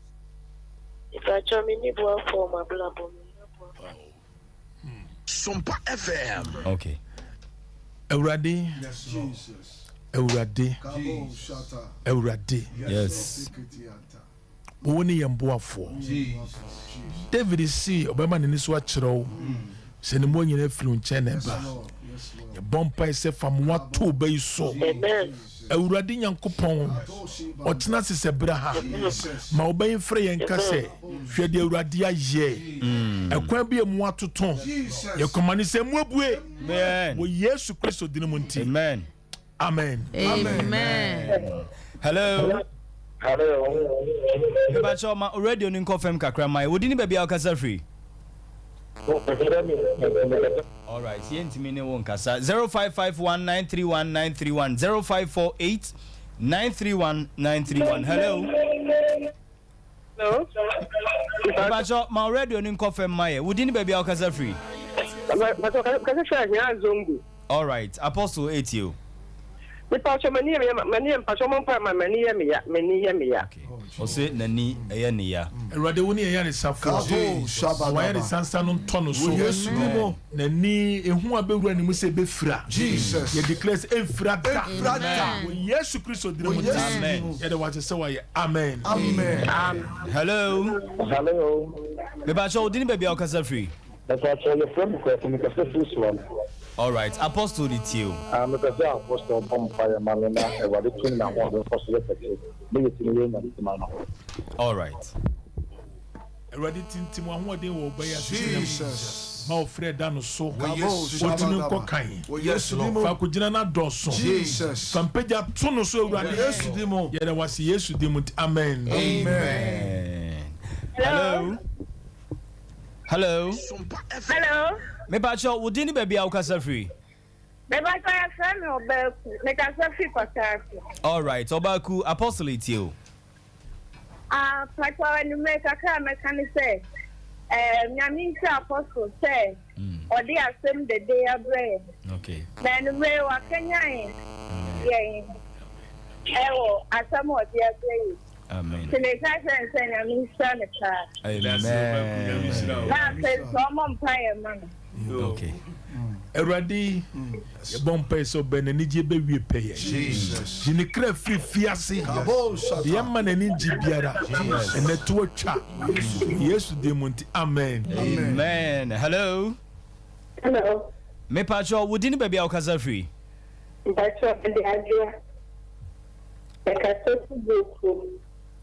E: If I try me, need one for my blood.
F: SOMPA FM.
D: Okay.
A: Eurade.
C: Yes, Jesus.
A: Eurade. Eurade.
D: Yes.
A: Woni yemboafo. David see obama ne so akyerɛw. Se ne mo nyina firu nkyɛn na ba. Ye bompa ise fam wato ba iso.
E: Amen.
A: Awurade Nyankopɔn ɔtena sese bra ha. Ma obayin frɛ yɛn ka sɛ hwɛ de Awurade ayɛ. Ɛkwan bi emu atoto. Ye komani sɛ mu abue.
D: Amen.
A: Wo Yesu Kristo dine mu nti.
D: Amen.
A: Amen.
B: Amen.
D: Hello.
E: Hello.
D: Me pacho ma radio ni confirm kakra mai. Udini baby okasa free. All right, yentimi ne won kasa 0551931931 0548931931. Hello.
E: Hello.
D: Pacho ma radio ni confirm mai. Udini baby okasa free. All right, Apostle Etio.
E: Pacho mani pacho mon pa mani ya.
D: Okay. Ose nani eya ne ya.
A: Awurade woni eya ne safo. Wa ya sansa no ntono so.
C: Yesu mo.
A: Nani ehu abewura ne mu se befira.
C: Jesus.
A: Ye declares efira da. Wo Yesu Kristo dire mu.
D: Amen.
A: Ye de wa se wa ye. Amen.
C: Amen.
D: Hello.
E: Hello.
D: Me pacho udini baby okasa free.
E: That's what your friend request me ka first one.
D: All right, Apostle Etio.
E: I'm a apostle from Fire Manana, a Wadikin, and one of the
D: All right.
A: Awurade tintim wa ho de wo ba ya
C: Jesus.
A: Ma ofre da no so.
C: Yes,
A: Otumi nko kan.
C: Yes, Lord.
A: Fa ko gina na doso.
C: Jesus.
A: Kampeja to no so Awurade.
C: Yesu dimo.
A: Ye de wa se Yesu dimo. Amen.
C: Amen.
D: Hello. Hello.
E: Hello.
D: Me pacho wodini baby a ukasa free.
E: Me ba ka friend Obaku. Me ka free Kotaraku.
D: All right, Obaku apostle you.
E: Pacho when me ka me kan say nyame nti apostle say odi asem the day abre.
D: Okay.
E: Then me wa Kenya yeah. Ewo asem odi abre.
D: Amen.
E: Amen.
D: Okay.
A: Eradi bompa so benenije be wie peye.
C: Jesus.
A: Jinikra free fiase. Ye manani jibiara. Ene to twa. Yesu de monti. Amen.
D: Amen. Hello.
E: Hello.
D: Me pacho wodini baby a ukasa free.
E: Pacho the idea.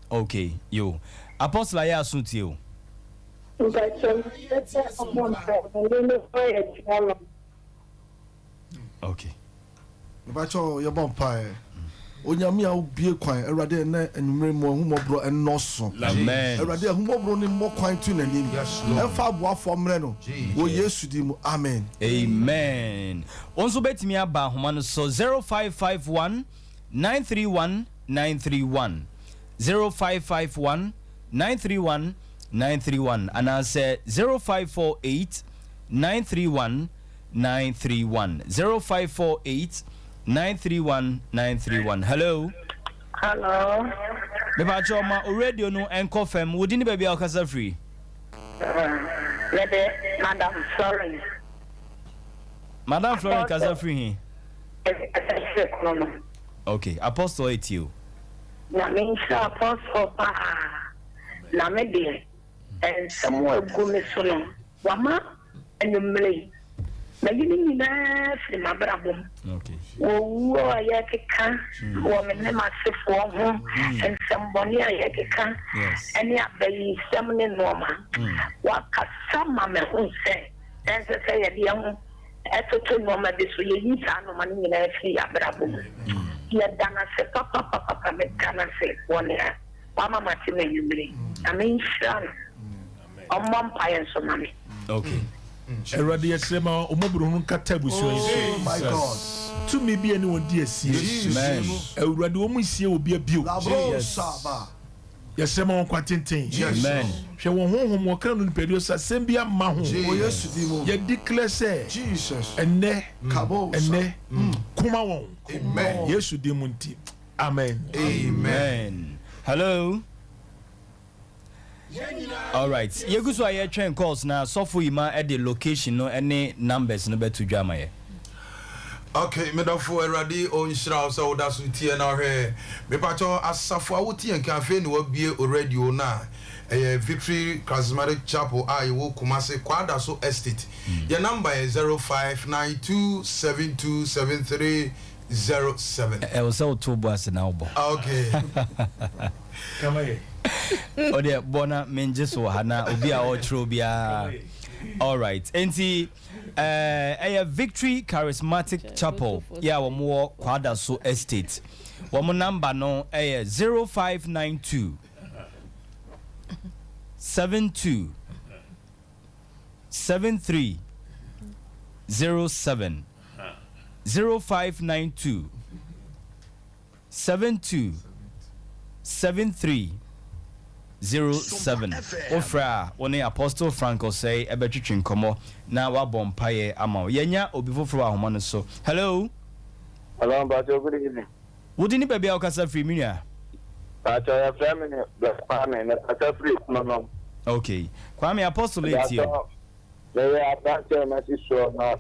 D: Okay, yo. Apostle ya asunti yo. Okay.
G: Bacho your bumpire. Onyame a obie kwan Erade na enumere mo humobro enoso.
D: Amen.
G: Erade humobro ni mo kwan tu nanim. Emfa aboafo mre no. Wo Yesu di mu. Amen.
D: Amen. Onso betimi aba homa no so 0551 931 931 0551 931 931 and I say 0548 931 931 0548 931 931. Hello.
E: Hello.
D: Me ba choma o radio no enko fam wodi ni ba bia okasa free.
E: Madam Florence.
D: Madam Florence kasa free he. Okay, apostle it you.
E: Na me nsa apostle pa. Na me de en Samuel gumi so no. Wama enumle. Na yini na fi mabrabom.
D: Okay.
E: Wo ya keka wo me ne masefo ho en samboni ya keka.
D: Yes.
E: Eni abayi sam ne noma. Wa kasama me ho se. En se ya dia ho. Eto noma de so ye yita no man nyina fi abrabom. Ya dana se papa me kana se wonia mama matine yumre amen shan omam payen so mami.
D: Okay.
A: Eradi yesema omobro hun katabu so
G: Oh my God.
A: To me be anyone dear see.
D: Amen.
A: Eradi omu sie obi abio.
G: Labo saba.
A: Yesema won kwatenten.
D: Amen.
A: Hwe won honhom wo kan no pedio sa sembia ma ho.
G: Wo Yesu di mu.
A: Ye declare say
G: Jesus.
A: ene
G: Kabo.
A: ene kuma won.
C: Amen.
A: Yesu di munti. Amen.
D: Amen. Hello. All right. Yeguso aye train calls na sofo ima at the location no any numbers no betu dwama ye.
C: Okay, medafo Eradi on shira so da so tie na hwe. Me pacho asafo awoti en kan fe ni wabie already o na. Victory Charismatic Chapel I wo Kumasi Kwada so estate. Your number is 0592727307.
D: E o so to boss na obo.
C: Okay.
A: Come here.
D: O de bona menje so hana obi a o tro bia. All right. Enti Victory Charismatic Chapel. Yeah, wo mo Kwada so estate. Wo mo number no 0592 72 73 07 0592 72 73 07 Ofra one Apostle Franco say ebetwetwe nkomo na wabom paye ama yenya obi foforo ahoma no so. Hello.
H: Hello, Bajo, good evening.
D: Wodi ni bebia okasa free minia?
H: Bajo, ya family Kwame na kasa free no.
D: Okay. Kwame Apostle it you.
H: They are back there na so na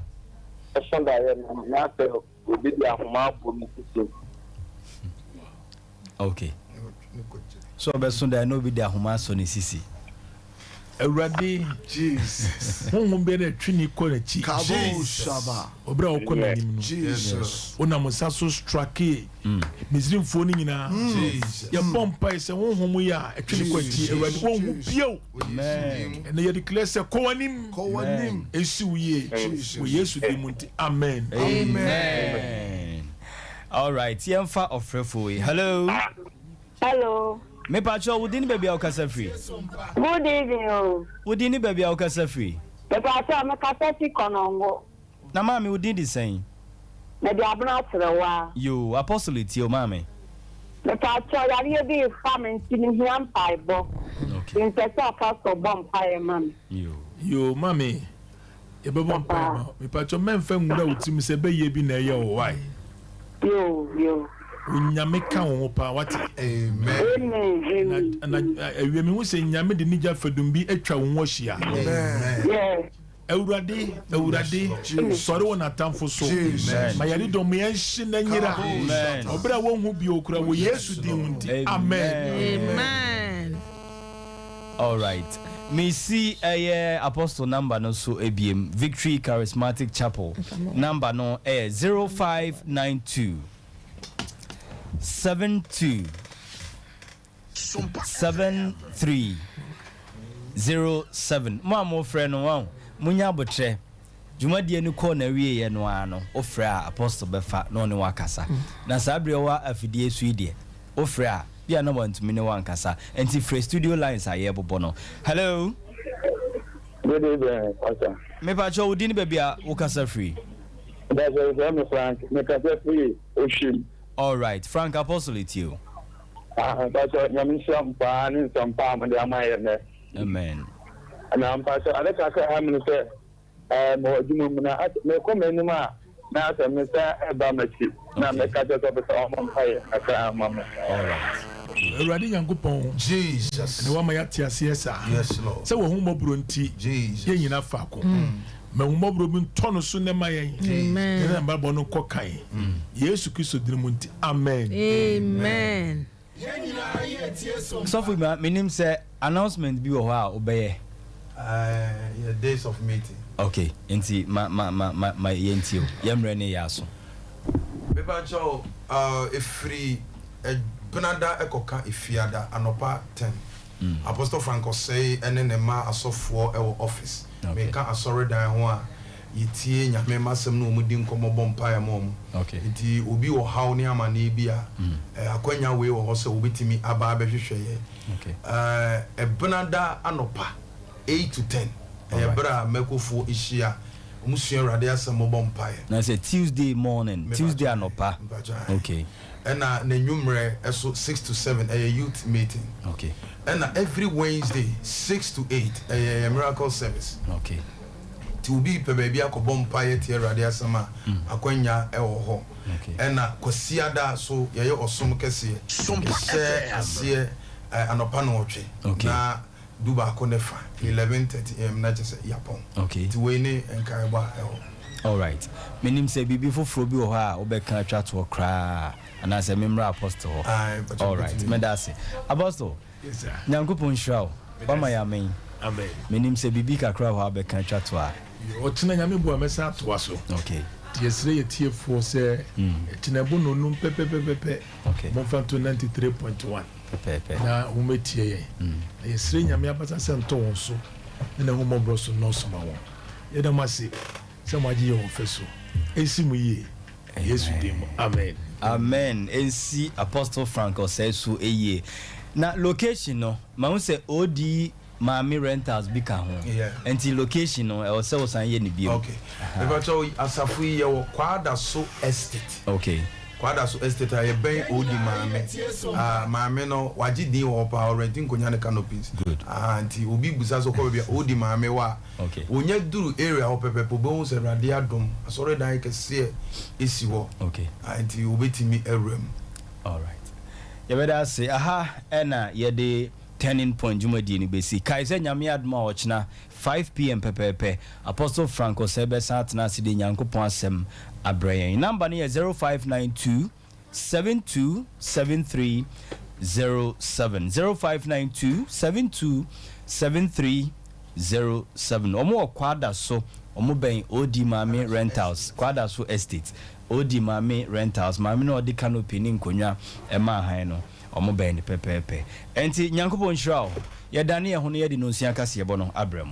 H: Sunday na say obi dia ahoma bo mi sisi.
D: Okay. So be Sunday no be dia ahoma so ni sisi.
A: Eradi
G: Jesus.
A: honhom be na twini ko na chi.
G: Kabo saba.
A: Obra o kona nim no.
G: Jesus.
A: Ona musa so strike Muslim phone nyina. Ya bompa ise honhom ya twini ko chi Eradi honhu bio.
D: Amen.
A: And you declare say ko wanim.
G: Ko wanim.
A: Esu ye.
G: Jesus.
A: We Yesu de munti. Amen.
D: Amen. All right. Yemfa ofrefo. Hello.
E: Hello.
D: Me pacho within baby okasa free.
E: Good evening, oh.
D: Within baby okasa free.
E: The pacho me kaseti konongo.
D: Na mami within the same.
E: Me di abuna trewa.
D: You apostle it your mami.
E: The pacho yari bi famine tini hiam paibo.
D: Okay.
E: In pesa pastor bomb pie man.
A: Yo mami. E be bon pa. Me pacho men fa nwura utim se be ye bi na ye o why.
E: Yo.
A: Unyame ka wo pa wati.
E: Amen.
A: Na ewie me hu se nyame de nija fadum bi atwa wo hia.
C: Amen.
E: Yeah.
A: Awurade sɔre wɔ n'atamfo so ma yɛde dɔm yɛn hye na nyira ɔbɛrɛ wɔn ho bi okura wɔ yesu din mu nti amen.
D: All right. Me see apostle number no so ABM Victory Charismatic Chapel number no 0592 72 7307. Mo friend no munya botre dwumadie no kɔ na wie ye no ano ofra apostle befa no ne wakasa na sabre wa afidie su ide ofra bia no wantumi ne wankasa enti free studio lines aye bobo no. Hello,
H: Good evening, Pastor.
D: me pa cho wudi ni bebia wakasa free.
H: That's why I'm Frank. Me kasa free oshim.
D: All right, Frank apostle it you.
H: Pastor, nyame SOMPA ni SOMPA mo de amaye ne.
D: Amen.
H: Na Pastor, ale kaka ha me say mo adwuma mu na me ko menum a na asa me say e ba machi na me kasa to be so mo mpaye aka mama.
D: All right.
A: Awurade Nyankopɔn
C: Jesus.
A: ne wa ma yate ase esa.
C: Yes, Lord.
A: Sɛ wo ho mɔbro nti
C: Jesus.
A: yɛn nyina fa ko ma wo mɔbro bi ntɔno so ne ma yɛn
B: Amen.
A: yɛn mbabɔ no kɔ kan Yesu Kristo din mu nti amen.
B: Amen.
D: So for me nim say announcement bi wo ho a obeye.
C: Yeah, days of meeting.
D: Okay, enti ma yentio yemre ne yaso.
C: Beba cho free Benada ekoka ifiada anopa 10. Apostle Franco say ene ne ma asofo e office. Me ka asori dan ho a yitie nyame masem no omudi nkomo bompa ya mom.
D: Okay.
C: Nti obi wo haw ne amane bia akwanya we wo so obitimi aba abehwehwe ye.
D: Okay.
C: Benada anopa 8 to 10. Bra mekofo ihia omusua rade asem bompa ye.
D: Na say Tuesday morning, Tuesday anopa. Okay.
C: And na nyumre eso 6 to 7 a youth meeting.
D: Okay.
C: And every Wednesday 6 to 8 a miracle service.
D: Okay.
C: To be pe baby akobom paye tie rade asama akwanya e wo ho.
D: Okay.
C: And na kwasiada so ye osom kese. SOMPA ase anopa no otwe.
D: Okay.
C: Na duba konefa 11:30 am na just yapon.
D: Okay.
C: To we ni enkareba e ho.
D: All right. Menim say bibi foforo bi wo ha obeka twa to kra and as a member apostle. All right. Me da say. Apostle.
A: Yes sir.
D: Nyankopon hwao. Wama ya men.
A: Amen.
D: Menim say bibi kakra wo obeka twa to a.
A: O tena nyame bo amesa to aso.
D: Okay.
A: Yesre yetiefo se tena bo no num pepepepe.
D: Okay.
A: Mo fa to 93.1.
D: Pepe.
A: Na umetie ye. Na yesre nyame abata se nto won so. Na hu mo bro so no so ma won. Yeda mase. Se mo agie won feso. Esi mu yi. Yesu dim. Amen.
D: Amen. NC Apostle Franco says so eye. Na location no, ma hu say OD Mami Rentals bi ka ho.
C: Yeah.
D: Enti location no e o say o san ye ni bi.
C: Okay. Beba cho asafu ye wo kwada so estate.
D: Okay.
C: Kwada so estate aye ben odi maame. Maame no waji din wo pa renting konya ne canopies.
D: Good.
C: Anti obi busa so ko bia odi maame wa.
D: Okay.
C: Onya duru area ho pepepo bo se rade adom. Asore dan kese esi wo.
D: Okay.
C: Anti obetimi ewrem.
D: All right. You better say aha ena ye de turning point jumadi ni besi kaise nyame adma ochna 5 p.m. pepepe Apostle Franco sebe satna sidi nyankopon asem abrayen number ni 0592 727307 0592 727307 omo kwada so omo ben odi mami rentals kwada so estate odi mami rentals mami no odi canopy ni nkonwa ema han no omo ben pepepe enti nyankopon hwao ye dane ye ho no ye di no nsia kase ye bo no abram